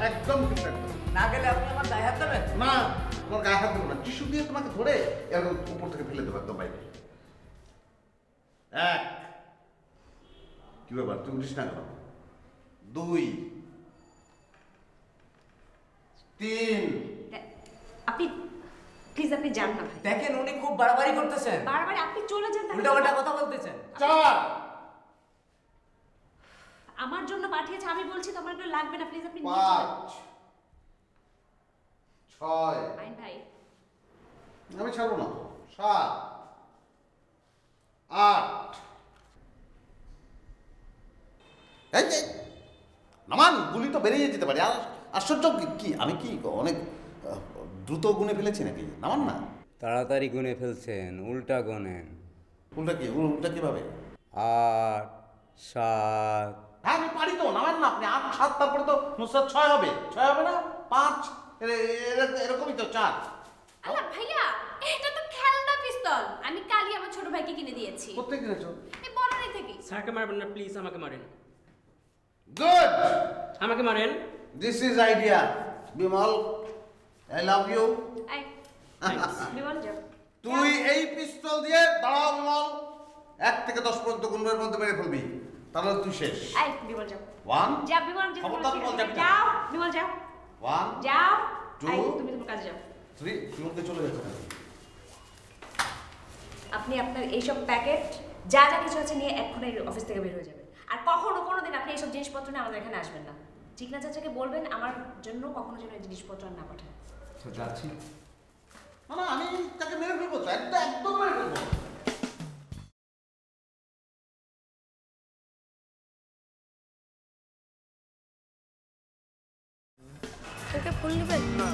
একদম ঠিক রাখবে। না গেলে আপনি আমার গায়ে হাত দেবেন? না, তোমার গায়ে হাত দেবো না, টিস্যু দিয়ে তোমাকে ধরে এরকম উপর থেকে ফেলে দেবো একদম বাইরে। এক, কি ব্যাপার তুমি উঠিস না কেন? 2, 3। আপনি প্লিজ আপনি যান না ভাই। দেখেন উনি খুব বাড়াবাড়ি করতেছেন, বারবার আপনি চলে যান। উল্টাপাল্টা কথা বলতেছেন। 4। আমার জন্য পাঠিয়েছে, আমি বলছি তো আমার এগুলো লাগবে না, প্লিজ আপনি 5, 6। আইন ভাই আমি ছাড়বো না। 7, 8। এই যে নামান, গুলি তো বেরিয়ে যেতে পারে। আর আশ্চর্য কি, আমি কি অনেক দ্রুত গুনে ফেলেছি নাকি? নামান না। তাড়াতাড়ি গুনে ফেলছেন, উল্টা গোনেন। উল্টা কিভাবে? 8, 7। হ্যাঁ আমি পারি তো, নামান না আপনি। 8, 7, তারপরে তো নুসরাত 6 হবে। 6 হবে না? 5, এরকমই তো 4। আল্লাহ ভাইয়া, এটা তো খেলনা পিস্তল। আমি কালই আমার ছোট ভাইকে কিনে দিয়েছি। কোথায় কিনেছো? এই বনানী থেকে। স্যারকে মারবেন না প্লিজ, আমাকে মারেন। গুড, আমাকে মারেন। This is idea. Bimal, I love you. আই বিমল যাও। তুই এই পিস্তল দিয়ে দাঁড়াও বিমল, 1 থেকে 10 পর্যন্ত গুণের মধ্যে মেরে ফেলবি, তাহলে তুই শেষ। আই বিমল যাও। 1, যা বিমল যাও। খবরদার বিমল যাবি না। যাও বিমল যাও। 1, যাও। 2, আই তুমি তোমার কাজে যাও। 3। বিমলকে চলে যেতে হবে। আপনি আপনার এইসব প্যাকেট যা যা কিছু আছে নিয়ে এক্ষুনি অফিস থেকে বের হয়ে যাবেন। আর কখনো কোনোদিন আপনি এইসব জিনিসপত্র নিয়ে আমাদের এখানে আসবেন না। ঠিক না? চাচাকে বলবেন আমার জন্য কখনো যেন এই জিনিসপত্র আর না পাঠায়। যাচ্ছি। না না, আমি তাকে মেরে ফেলবো তো, একদম মেরে ফেলবো। তোকে ফুল নেবেন? না।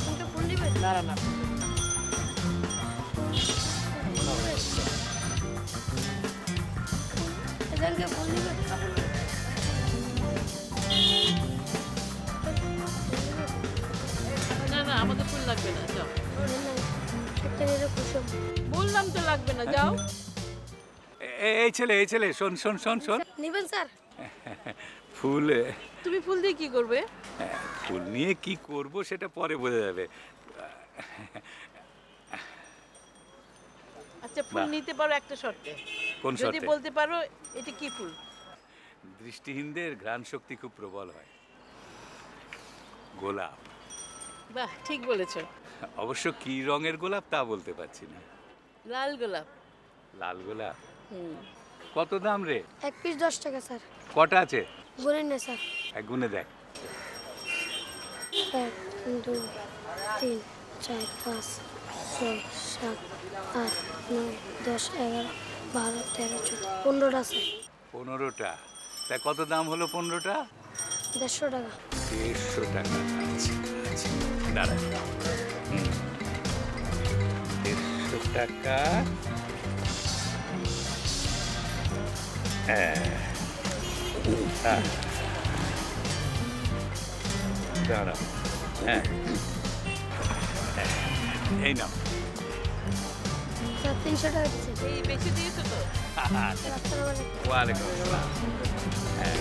তোকে ফুল নেবেন? না না না, এদেরকে ফুল নেবেন? না না, আমাদের ফুল লাগবে না, যাও। একটা নিলে কুসুম। বললাম তো লাগবে না, যাও। এই ছেলে শোন শোন শোন শোন। নেবেন স্যার? ফুল, তুমি ফুল দিয়ে কি করবে? ফুল নিয়ে কি করব সেটা পরে বোঝা যাবে। আচ্ছা, ফুল বাহ। নিতে পারো একটা শর্তে। কোন যদি শর্তে? বলতে পারো এটা কি ফুল। দৃষ্টিহীনদের ঘ্রাণ শক্তি খুব প্রবল হয়। গোলাপ। বাহ, ঠিক বলেছো। অবশ্য কি রঙের গোলাপ তা বলতে পারছি না। লাল গোলাপ। লাল গোলাপ। হুম। কত দাম রে? 1 পিস 10 টাকা স্যার। কটা আছে? গুনেন না স্যার। এক গুনে দেখ। 1, 2, 3, 4, 5, 6, 7, 8, 9, 10, 11, 12, 13, 14, 15টা আছে। 15টা। তা কত দাম হলো 15টা? 150 টাকা। 150 টাকা। আচ্ছা আচ্ছা, দাঁড়া। 150 টাকা। হ্যাঁ, দাঁড়া। হ্যাঁ, এই নাও। স্যার 300 টাকা দিচ্ছে। এই বেশি দিয়েছো তো? আসসালামু আলাইকুম। ওয়ালাইকুম আসসালাম। হ্যাঁ।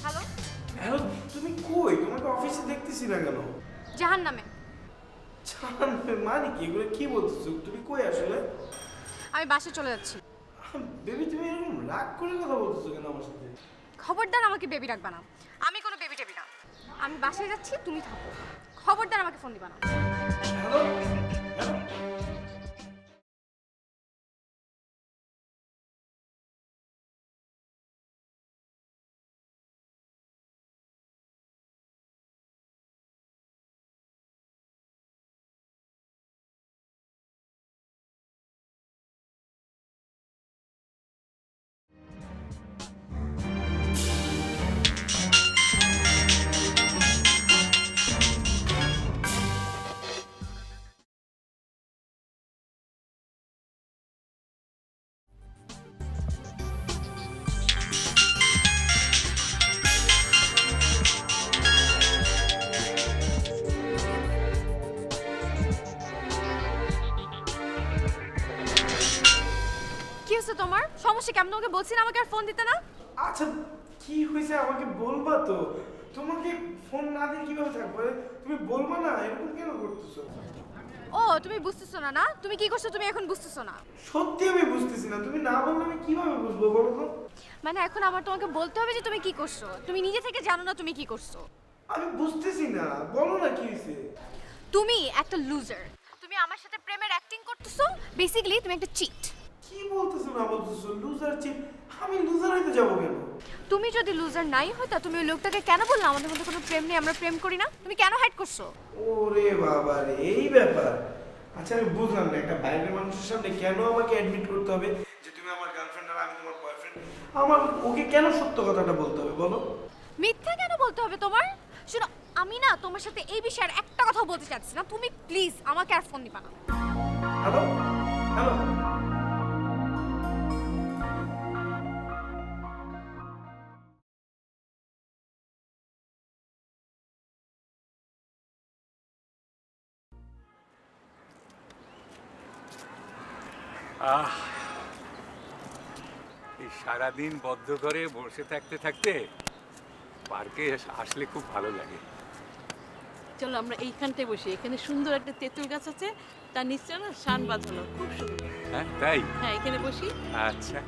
হ্যালো, হ্যালো, তুমি কই? তোমাকে অফিসে দেখতেছি না কেন? জাহান্নামে। মানে কি এগুলো কি বলতেছো? তুমি কই আসলে? আমি বাসে চলে যাচ্ছি। বেবি, তুমি এরকম রাগ করে কথা বলতেছো কেন আমার সাথে? খবরদার আমাকে বেবি রাখবা না। আমি কোনো বেবি টেবি না। আমি বাসায় যাচ্ছি, তুমি থাকো। খবরদার আমাকে ফোন দিবা না। হ্যালো। হয়েছে তোমার? সমস্যা কেমন? তোমাকে বলছি না আমাকে আর ফোন দিতে না? আচ্ছা কি হয়েছে আমাকে বলবা তো? তোমাকে ফোন না দিয়ে কিভাবে থাকবো? তুমি বলবা না, এরকম কেন করতেছো? ও তুমি বুঝতেছো না? না তুমি কি করছো তুমি এখন বুঝতেছো না? সত্যি আমি বুঝতেছি না, তুমি না বললে আমি কিভাবে বুঝবো বলো তো? মানে এখন আমার তোমাকে বলতে হবে যে তুমি কি করছো? তুমি নিজে থেকে জানো না তুমি কি করছো? আমি বুঝতেছি না, বলো না কি হয়েছে? তুমি একটা লুজার। তুমি আমার সাথে প্রেমের অ্যাক্টিং করতেছো। বেসিক্যালি তুমি একটা চিট। কি বলতেছো না বলতেছো? Loser cheat? আমি লুজার হইতে যাবো কেন? তুমি যদি লুজার নাই হইতা তুমি ওই লোকটাকে কেন বললা আমাদের মধ্যে কোনো প্রেম নেই, আমরা প্রেম করি না? তুমি কেন হাইড করছো? ওরে বাবা রে, এই ব্যাপার। আচ্ছা আমি বুঝলাম না, একটা বাইরের মানুষের সামনে কেন আমাকে অ্যাডমিট করতে হবে যে তুমি আমার গার্লফ্রেন্ড আর আমি তোমার বয়ফ্রেন্ড? আমার ওকে কেন সত্য কথাটা বলতে হবে বলো? মিথ্যা কেন বলতে হবে তোমার? শোনো, আমি না তোমার সাথে এই বিষয়ে একটা কথা বলতে চাচ্ছি না। তুমি প্লিজ আমাকে আর ফোন দিবা না। হ্যালো হ্যালো, এই সারাদিন বদ্ধ করে বসে থাকতে থাকতে পার্কে আসলে খুব ভালো লাগে। চলো আমরা এইখানটায় বসি, এখানে সুন্দর একটা তেঁতুল গাছ আছে, তার নিচে না শান বাঁধানো, খুব সুন্দর। হ্যাঁ তাই? হ্যাঁ এখানে বসি। আচ্ছা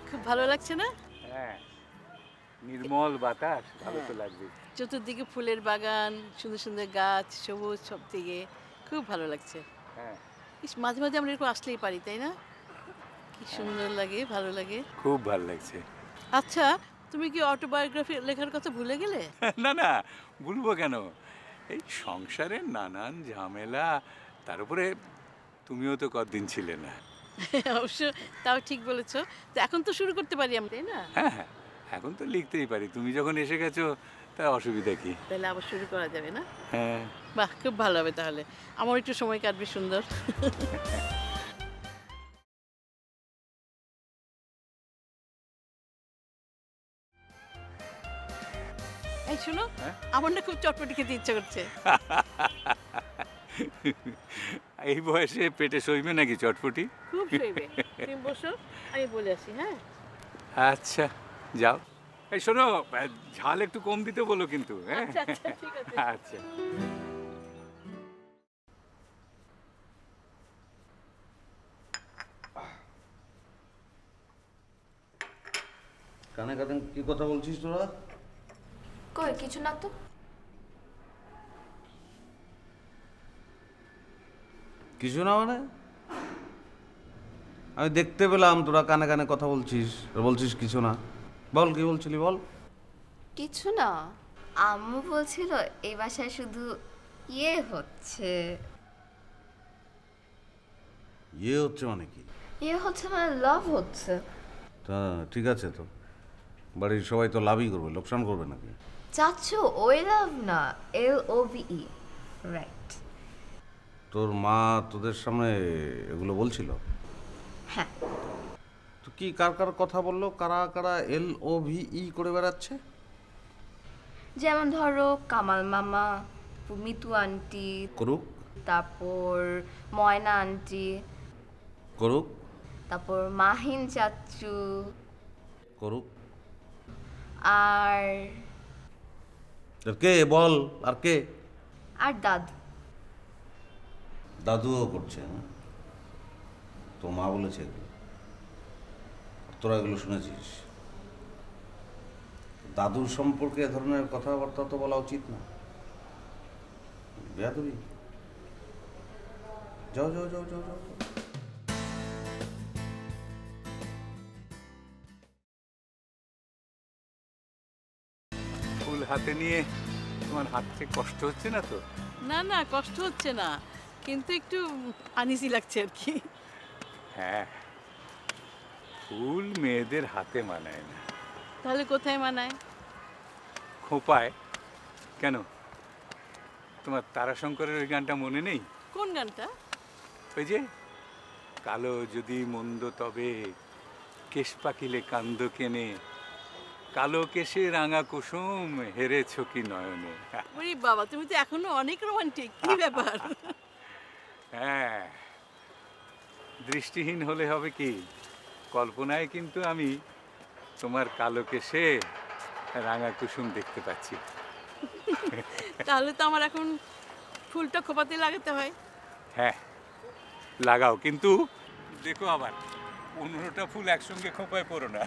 খুব ভালো লাগছে না? হ্যাঁ, নির্মল বাতাস, ভালো তো লাগবে। চতুর্দিকে ফুলের বাগান, সুন্দর সুন্দর গাছ, সবুজ সব দিকে, খুব ভালো লাগছে। হ্যাঁ ইস, মাঝে মাঝে আমরা এরকম আসলেই পারি, তাই না? কি সুন্দর লাগে, ভালো লাগে। খুব ভালো লাগছে। আচ্ছা তুমি কি অটোবায়োগ্রাফি লেখার কথা ভুলে গেলে? না না, ভুলবো কেন? এই সংসারের নানান ঝামেলা, তার উপরে তুমিও তো কতদিন ছিলে না। অবশ্য তাও ঠিক বলেছো। তো এখন তো শুরু করতে পারি আমরা, তাই না? হ্যাঁ হ্যাঁ, এখন তো লিখতেই পারি, তুমি যখন এসে গেছো তা অসুবিধা কি? তাহলে আবার শুরু করা যাবে না? হ্যাঁ বাহ, খুব ভালো হবে তাহলে। আমার একটু সময় কাটবে সুন্দর। এই শোনো, আমার না খুব চটপটি খেতে ইচ্ছা করছে। এই বয়সে পেটে সইবে নাকি চটপটি? খুব সইবে। তুমি বসো, আমি বলে আসি। হ্যাঁ আচ্ছা যাও। এই শোনো, ঝাল একটু কম দিতে বলো কিন্তু। হ্যাঁ আচ্ছা আচ্ছা, ঠিক আছে। আচ্ছা। কানে কানে কি কথা বলছিস তোরা? কই কিছু না তো। কিছু না মানে? আমি দেখতে পেলাম তোরা কানে কানে কথা বলছিস, আর বলছিস কিছু না। বল কি বলছিলি বল। কিছু না, আম্মু বলছিল এই বাসায় শুধু ইয়ে হচ্ছে। ইয়ে হচ্ছে মানে কি? ইয়ে হচ্ছে মানে লাভ হচ্ছে। তা ঠিক আছে, তো বাড়ির সবাই তো লাভই করবে, লোকসান করবে নাকি? চাচ্ছু ওই লাভ না, LOVE, রাইট। তোর মা তোদের সামনে এগুলো বলছিল? হ্যাঁ। তো কি কার কার কথা বললো? কারা কারা LOVE করে বেড়াচ্ছে? যেমন ধরো কামাল মামা, মিতু আন্টি, করুক। তারপর ময়না আন্টি, করুক। তারপর মাহিন চাচ্চু, করুক। আর কে বল, আর কে? আর দাদু। দাদুও করছে না? তোর মা বলেছে এগুলো? তোরা এগুলো শুনেছিস? দাদুর সম্পর্কে এ ধরনের কথাবার্তা তো বলা উচিত না। বেয়াদবি। যাও যাও যাও যাও যাও। ফুল হাতে নিয়ে তোমার হাতে কষ্ট হচ্ছে না তো? না না, কষ্ট হচ্ছে না, কিন্তু একটু আনইজি লাগছে আর কি। হ্যাঁ, ফুল মেয়েদের হাতে মানায় না। তাহলে কোথায় মানায়? খোঁপায়। কেন, তোমার তারাশঙ্করের ওই গানটা মনে নেই? কোন গানটা? ওই যে কালো যদি মন্দ তবে কেশ পাকিলে কান্দ কেনে কালো কেশে রাঙা কুসুম হেরেছ কি নয়নে। ওরে বাবা, তুমি তো এখনো অনেক রোমান্টিক। কি ব্যাপার? হ্যাঁ, দৃষ্টিহীন হলে হবে কি, কল্পনায় কিন্তু আমি তোমার কালো কেশে রাঙা কুসুম দেখতে পাচ্ছি। তাহলে তো আমার এখন ফুলটা খোপাতে লাগাতে হয়। হ্যাঁ লাগাও, কিন্তু দেখো আবার 15টা ফুল একসঙ্গে খোঁপায় পড়ো না,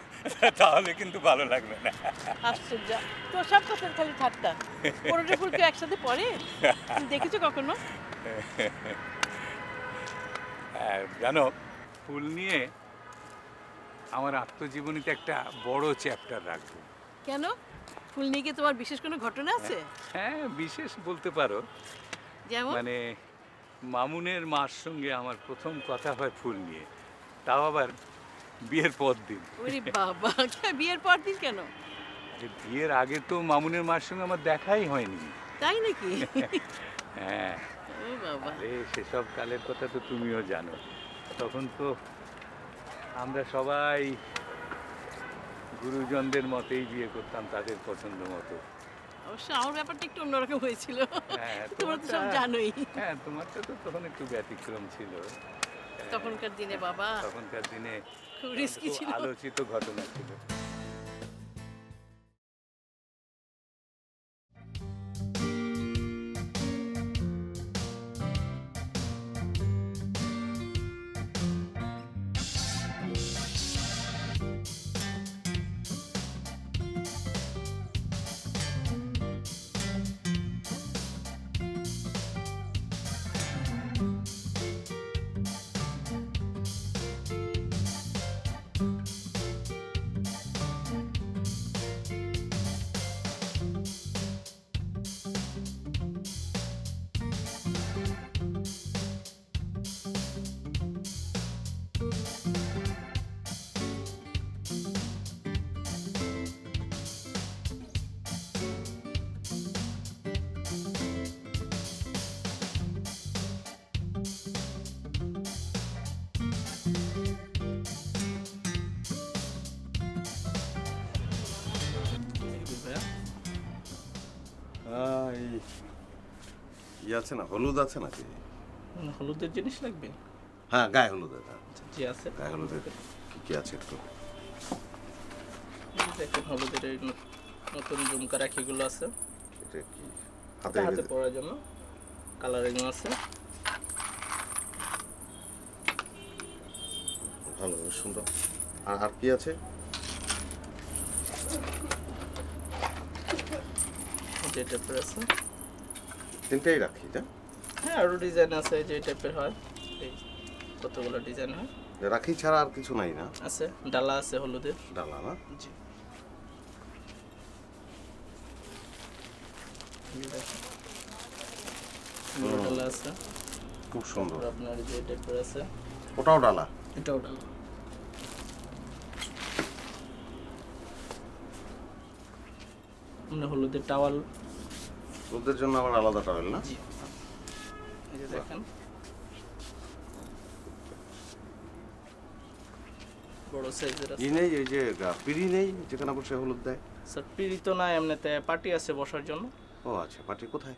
তাহলে কিন্তু ভালো লাগবে না। আশ্চর্য, তো সব কথার খালি ঠাট্টা। 15টা ফুল কি একসাথে পড়ে? তুমি দেখেছো কখনো? জানো, ফুল নিয়ে আমার আত্মজীবনীতে একটা বড় চ্যাপ্টার রাখবো। কেন? ফুল নিয়ে কি তোমার বিশেষ কোনো ঘটনা আছে? হ্যাঁ, বিশেষ বলতে পারো। যেমন? মানে মামুনের মার সঙ্গে আমার প্রথম কথা হয় ফুল নিয়ে, তাও আবার বিয়ের পর দিন। ওরে বাবা, বিয়ের পর দিন কেন? বিয়ের আগে তো মামুনের মার সঙ্গে আমার দেখাই হয়নি। তাই নাকি? হ্যাঁ। ও বাবা, সেসব কালের কথা তো তুমিও জানো। তখন তো আমরা সবাই গুরুজনদের মতেই বিয়ে করতাম, তাদের পছন্দ মতো। অবশ্য আমার ব্যাপারটা একটু অন্যরকম হয়েছিল। হ্যাঁ, তোমরা তো সব জানোই। হ্যাঁ, তোমারটা তো তখন একটু ব্যতিক্রম ছিল। তখনকার দিনে বাবা, তখনকার দিনে খুব রিস্কি ছিল। আলোচিত ঘটনা ছিল। আছে না, হলুদ আছে নাকি? হলুদের জিনিস লাগবে? হ্যাঁ, গায়ে হলুদের। জি আছে। গায়ে হলুদের কি আছে একটু দেখেন, হলুদের এই নতুন ঝুমকা রাখিগুলো আছে। এটা কি হাতে পরার জন্য কালারিং আছে। ভালো, সুন্দর। আর কি আছে? যে টাইপের আছে, তিনটাই রাখি। হ্যাঁ, আরো ডিজাইন আছে যে টাইপের হয়। এই কতগুলো ডিজাইন হয়। রাখি ছাড়া আর কিছু নাই না? আছে, ডালা আছে হলুদের। ডালা না? জি। ডালা আছে, খুব সুন্দর। আপনার যে টাইপের আছে, ওটাও ডালা? এটাও ডালা। হলুদের টাওয়াল। হলুদের জন্য আবার আলাদা টাওয়াল না? জি। এই যে দেখেন, বড় সাইজের আছে। নেই, এই যে পিড়ি নেই যেখানে বসে হলুদ দেয়? স্যার, পিড়ি তো না, এমনিতে পার্টি আছে বসার জন্য। ও আচ্ছা, পার্টি কোথায়?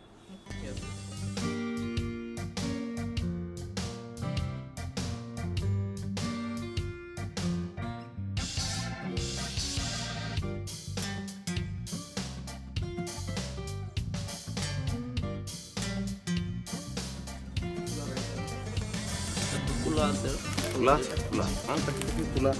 তুলা আছে। তুলা আছে? তুলা, হ্যাঁ, তুলা।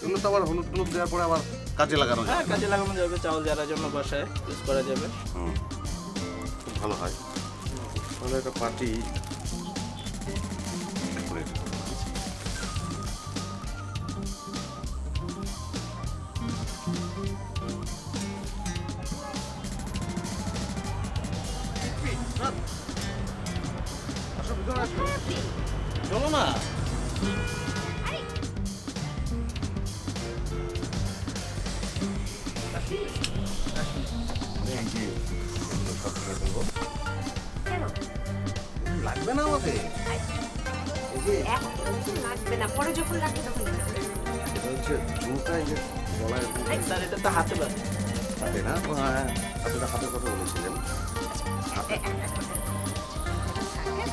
এগুলো তো আবার হলুদ টলুদ দেওয়ার পরে আবার কাজে লাগানো যায়? হ্যাঁ, কাজে লাগানো যাবে, চাউল জারার জন্য বাসায় ইউজ করা যাবে। খুব ভালো হয়। তাহলে একটা পার্টি চলো না। এই যে সব কিনে ফেলবো। কেন লাগবে না আমাকে। এই যে এখন তো লাগবে না, পরে যখন লাগবে তখন লাগবে। এটা হচ্ছে ঝুমকা, এই যে গলায় স্যার এটা তো হাতে বাঁধে। হাতে না, হ্যাঁ আপনি তো হাতের কথা বলেছিলেন। হাতে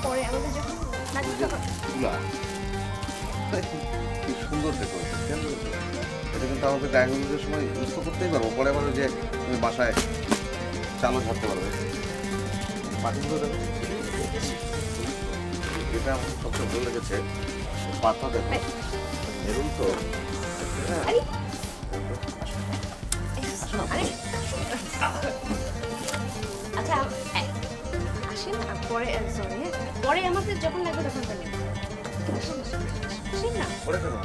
পরে আমাদের যখন লাগবে তখন তুলা কি সুন্দর ডেকোরেশন, কেন এটা কিন্তু আমাদের ডায়াগনোসিসের সময় ইউজ তো করতেই পারবো। পরে আবার যে তুমি বাসায় চালও ছাড়তে পারবে। পাখিগুলো দেখো, এটা আমার সবচেয়ে ভালো লেগেছে। পাতা দেখো মেরুন তো, হ্যাঁ আরে আচ্ছা আসেন না, পরে সরি পরে আমাদের যখন লাগবে তখন তো নেব। আসেন না। পরে কেন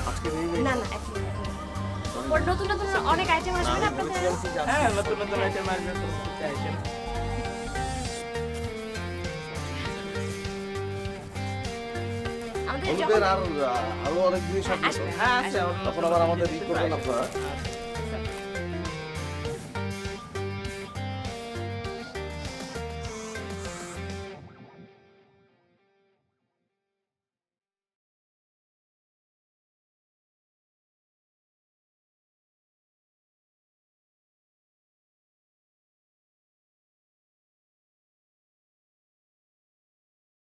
আজকে নেই? না না এখন পরে নতুন নতুন অনেক আইটেম আসবে না আপনাদের। হ্যাঁ নতুন নতুন আইটেম আসবে তো আইটেম। আমাদের হলুদের আর আরো অনেক জিনিস আসবে তো। হ্যাঁ আছে তখন আবার আমাদের ই করবেন আপনারা।